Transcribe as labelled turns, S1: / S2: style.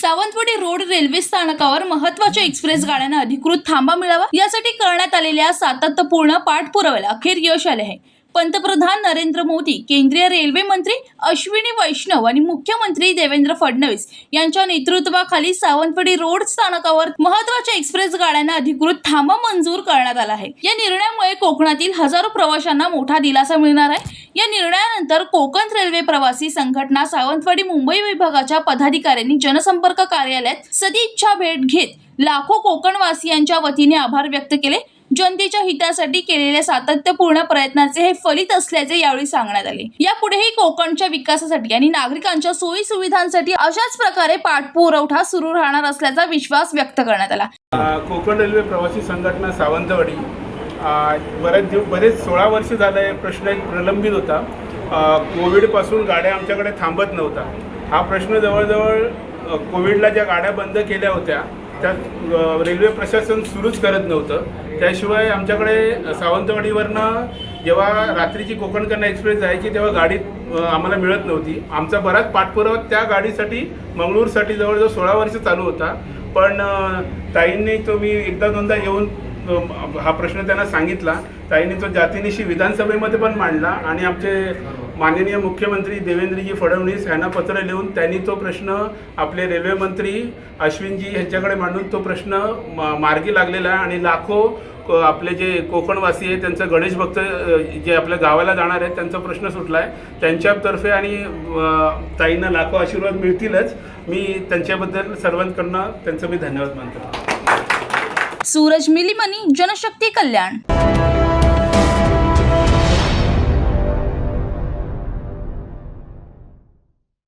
S1: Sawantwadi road railway स्थानकावर महत्त्वाच्या express गाड्यांना अधिकृत थांबा मिळावा यासाठी करण्यात आलेल्या सातत्यपूर्ण पाठपुराव्याला अखेर यश आले आहे। पंतप्रधान नरेंद्र मोदी, केंद्रीय रेल्वे मंत्री अश्विनी वैष्णव आणि मुख्यमंत्री देवेंद्र फडणवीस यांच्या नेतृत्वाखाली सावंतवाडी रोड स्थानकावर महत्त्वाच्या एक्सप्रेस गाड्यांना अधिकृत थांबा मंजूर करण्यात आला आहे। या निर्णयामुळे कोकणातील हजारो प्रवाशांना मोठा दिलासा मिळणार आहे। या निर्णयानंतर कोकण रेल्वे प्रवासी संघटना सावंतवाडी मुंबई विभागाच्या पदाधिकाऱ्यांनी जनसंपर्क कार्यालयात सदिच्छा भेट घेत लाखो कोकणवासियांच्या वतीने आभार व्यक्त केले। जनतेच्या हितासाठी केलेल्या सातत्यपूर्ण प्रयत्नाचे हे फलित असल्याचे यावेळी सांगण्यात आले। यापुढेही कोकणच्या विकासासाठी आणि नागरिकांच्या सोयी सुविधांसाठी अशाच प्रकारे पाठपुरावा सुरू राहणार असल्याचा विश्वास व्यक्त करण्यात आला।
S2: कोकण रेल्वे प्रवासी संघटना सावंतवाडी बरेच 16 वर्ष झाले प्रश्न एक प्रलंबित होता। कोविडपासून गाड्या आमच्याकडे थांबत नव्हता। हा प्रश्न जवळजवळ कोविडला ज्या गाड्या बंद केल्या होत्या त्या रेल्वे प्रशासन सुरूच करत नव्हतं। त्याशिवाय आमच्याकडे सावंतवाडीवरनं जेव्हा रात्रीची कोकण कन्या एक्सप्रेस जायची तेव्हा गाडी आम्हाला मिळत नव्हती। आमचा बराच पाठपुरावा त्या गाडीसाठी मंगळूरसाठी जवळजवळ 16 वर्ष चालू होता। पण ताईंनी तो मी एकदा दोनदा येऊन हा प्रश्न त्यांना सांगितला। ताईंनी तो जातीनिशी विधानसभेमध्ये पण मांडला आणि आमचे माननीय मुख्यमंत्री देवेंद्रजी फडणवीस यांना पत्र लिहून त्यांनी तो प्रश्न आपले रेल्वे मंत्री अश्विनजी यांच्याकडे मांडून तो प्रश्न मार्गी लागलेला आहे आणि लाखो आपले जे कोकणवासी आहेत त्यांचं गणेश भक्त जे आपल्या गावाला जाणार आहेत त्यांचा प्रश्न सुटला आहे। त्यांच्यातर्फे आणि ताईंना लाखो आशीर्वाद मिळतीलच। मी त्यांच्याबद्दल सर्वांकडनं त्यांचं मी धन्यवाद मानतो।
S1: सूरज मिलीमनी, जनशक्ती कल्याण।